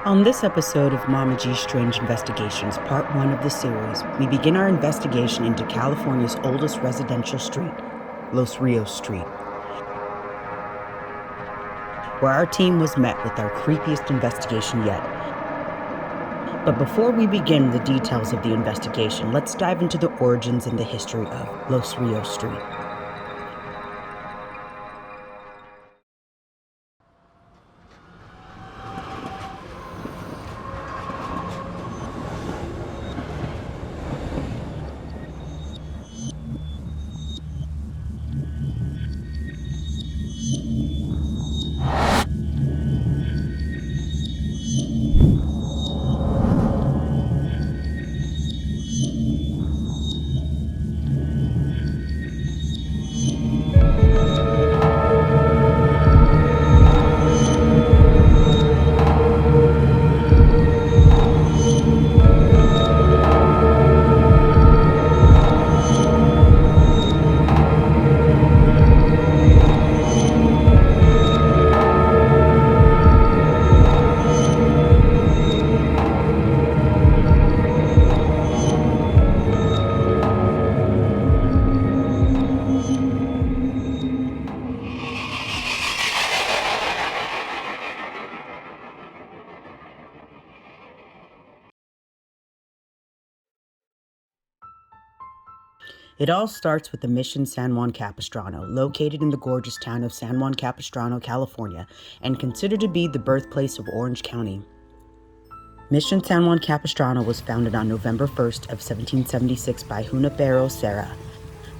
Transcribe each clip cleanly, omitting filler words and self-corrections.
On this episode of Mama G's Strange Investigations, part 1 of the series, we begin our investigation into California's oldest residential street, Los Rios Street, where our team was met with our creepiest investigation yet. But before we begin the details of the investigation, let's dive into the origins and the history of Los Rios Street. It all starts with the Mission San Juan Capistrano, located in the gorgeous town of San Juan Capistrano, California, and considered to be the birthplace of Orange County. Mission San Juan Capistrano was founded on November 1st of 1776 by Junipero Serra.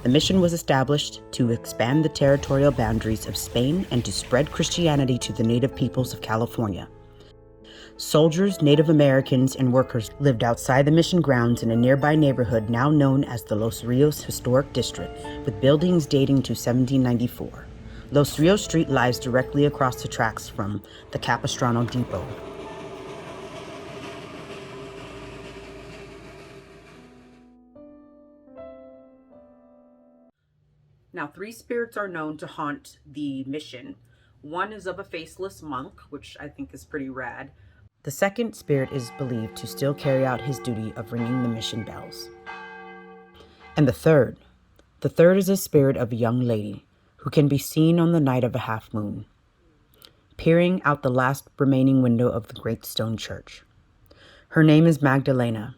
The mission was established to expand the territorial boundaries of Spain and to spread Christianity to the native peoples of California. Soldiers, Native Americans, and workers lived outside the mission grounds in a nearby neighborhood now known as the Los Rios Historic District, with buildings dating to 1794. Los Rios Street lies directly across the tracks from the Capistrano Depot. Now, 3 spirits are known to haunt the mission. One is of a faceless monk, which I think is pretty rad. The second spirit is believed to still carry out his duty of ringing the mission bells. And the third is a spirit of a young lady who can be seen on the night of a half moon, peering out the last remaining window of the great stone church. Her name is Magdalena.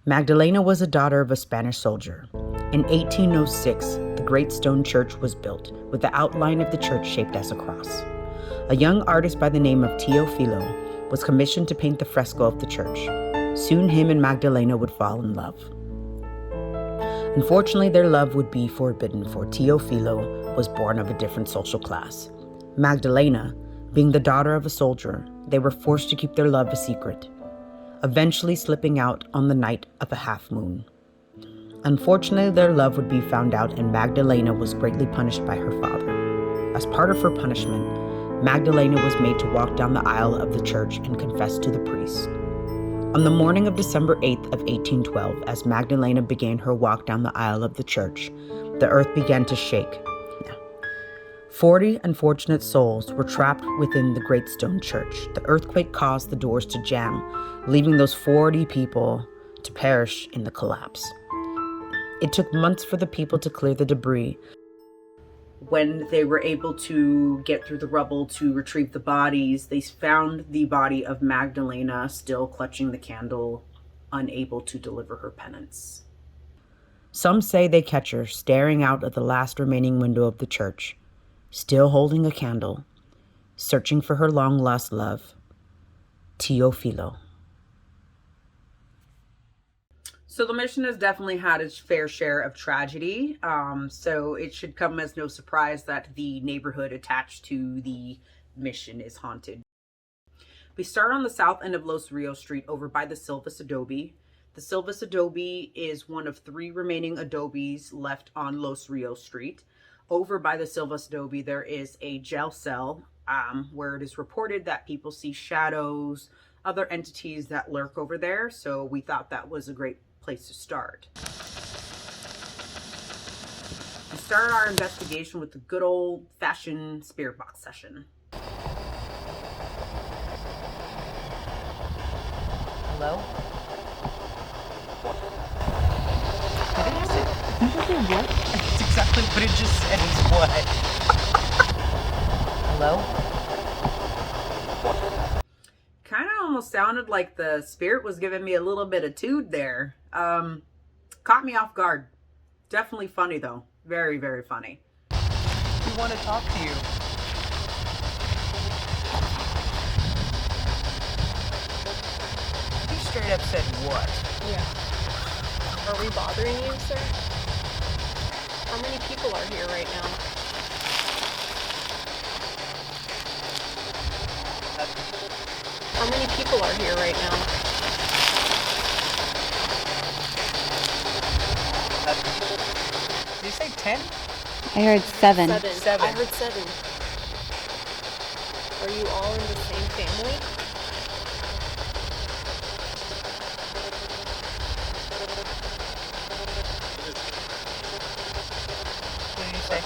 Magdalena was a daughter of a Spanish soldier. In 1806, the great stone church was built, with the outline of the church shaped as a cross. A young artist by the name of Teofilo was commissioned to paint the fresco of the church. Soon him and Magdalena would fall in love. Unfortunately, their love would be forbidden, for Teofilo was born of a different social class. Magdalena, being the daughter of a soldier, they were forced to keep their love a secret, eventually slipping out on the night of a half moon. Unfortunately, their love would be found out, and Magdalena was greatly punished by her father. As part of her punishment, Magdalena was made to walk down the aisle of the church and confess to the priest. On the morning of December 8th of 1812, as Magdalena began her walk down the aisle of the church, the earth began to shake. 40 unfortunate souls were trapped within the great stone church. The earthquake caused the doors to jam, leaving those 40 people to perish in the collapse. It took months for the people to clear the debris. When they were able to get through the rubble to retrieve the bodies, they found the body of Magdalena still clutching the candle, unable to deliver her penance. Some say they catch her staring out at the last remaining window of the church, still holding a candle, searching for her long-lost love, Teofilo. So the mission has definitely had its fair share of tragedy, so it should come as no surprise that the neighborhood attached to the mission is haunted. We start on the south end of Los Rios Street over by the Silvas Adobe. The Silvas Adobe is one of 3 remaining adobes left on Los Rios Street. Over by the Silvas Adobe, there is a jail cell where it is reported that people see shadows, other entities that lurk over there, so we thought that was a great place to start. We started our investigation with the good old-fashioned spirit box session. Hello? What did it say? Did you say what? That's exactly what it just said. Is what? Hello? Kind of almost sounded like the spirit was giving me a little bit of tood there. Caught me off guard. Definitely funny though. Very, very funny. We want to talk to you. He straight up said what? Yeah. Are we bothering you, sir? How many people are here right now? How many people are here right now? Did you say 10? I heard 7. Seven. I heard 7. Are you all in the same family? What did you say?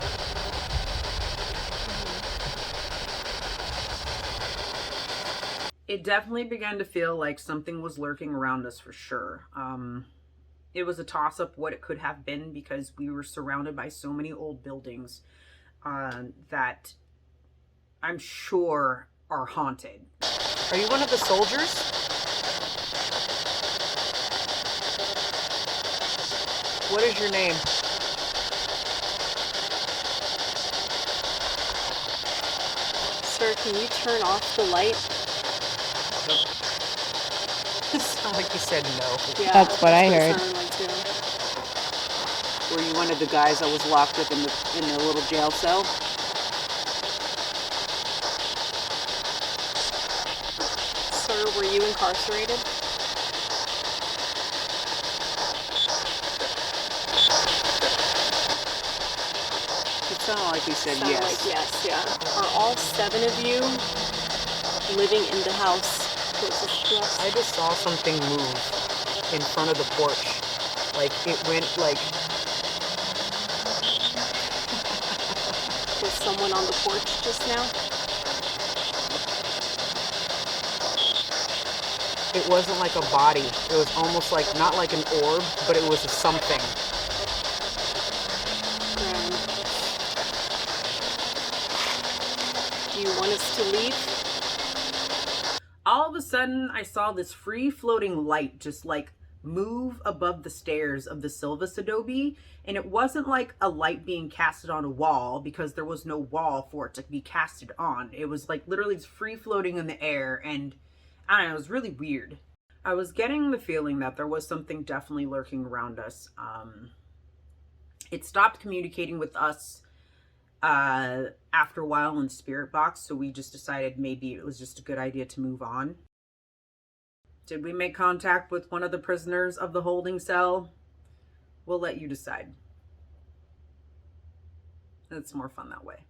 It definitely began to feel like something was lurking around us for sure. It was a toss-up what it could have been because we were surrounded by so many old buildings that I'm sure are haunted. Are you one of the soldiers? What is your name? Sir, can you turn off the light? It sounded like you said no. Yeah, That's what I heard. It sounded like too. Were you one of the guys that was locked up in the little jail cell? Sir, were you incarcerated? It sounded like he said Sounded yes. like yes, yeah. Are all 7 of you living in the house closest to us? I just saw something move in front of the porch. Like it went like... Was someone on the porch just now? It wasn't like a body. It was almost like, not like an orb, but it was a something. Do you want us to leave? All of a sudden, I saw this free-floating light just like move above the stairs of the Silva's adobe, and it wasn't like a light being casted on a wall because there was no wall for it to be casted on. It was like literally just free-floating in the air, and I don't know, it was really weird. I was getting the feeling that there was something definitely lurking around us. It stopped communicating with us after a while in Spirit Box, so we just decided maybe it was just a good idea to move on. Did we make contact with one of the prisoners of the holding cell? We'll let you decide. It's more fun that way.